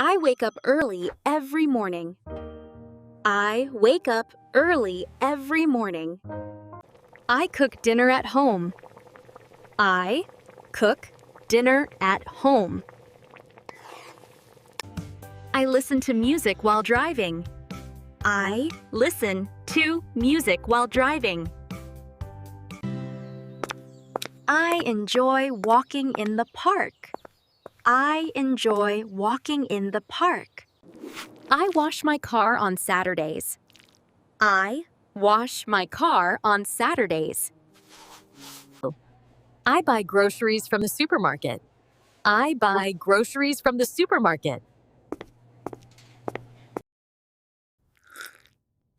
I wake up early every morning. I wake up early every morning. I cook dinner at home. I cook dinner at home. I listen to music while driving. I listen to music while driving. I enjoy walking in the park. I enjoy walking in the park. I wash my car on Saturdays. I wash my car on Saturdays. I buy groceries from the supermarket. I buy groceries from the supermarket.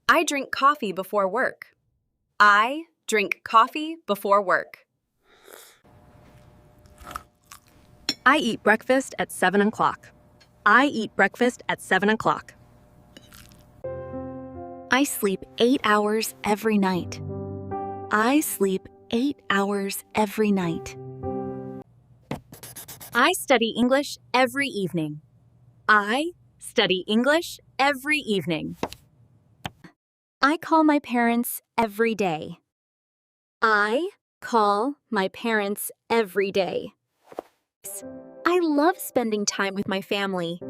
I drink coffee before work. I drink coffee before work. I eat breakfast at 7 o'clock. I eat breakfast at 7 o'clock. I sleep 8 hours every night. I sleep 8 hours every night. I study English every evening. I study English every evening. I call my parents every day. I call my parents every day. I love spending time with my family.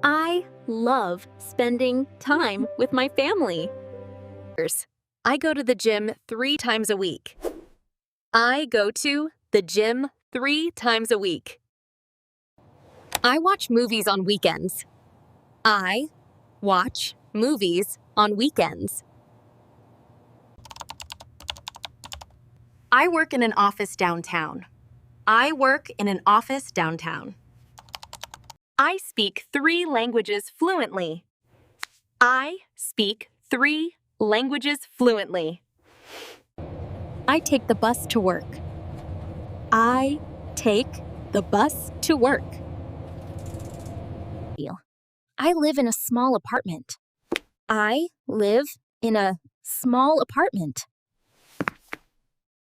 I love spending time with my family. I go to the gym 3 times a week. I go to the gym 3 times a week. I watch movies on weekends. I watch movies on weekends. I work in an office downtown. I work in an office downtown. I speak 3 languages fluently. I speak 3 languages fluently. I take the bus to work. I take the bus to work. I live in a small apartment. I live in a small apartment.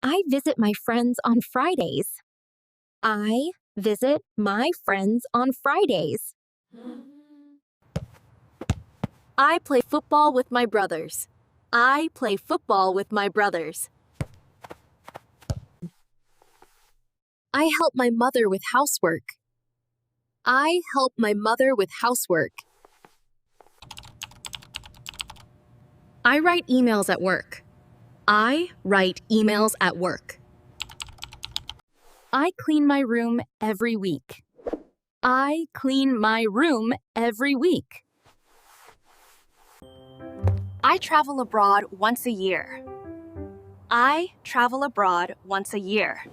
I visit my friends on Fridays. I visit my friends on Fridays. I play football with my brothers. I play football with my brothers. I help my mother with housework. I help my mother with housework. I write emails at work. I write emails at work. I clean my room every week. I clean my room every week. I travel abroad once a year. I travel abroad once a year.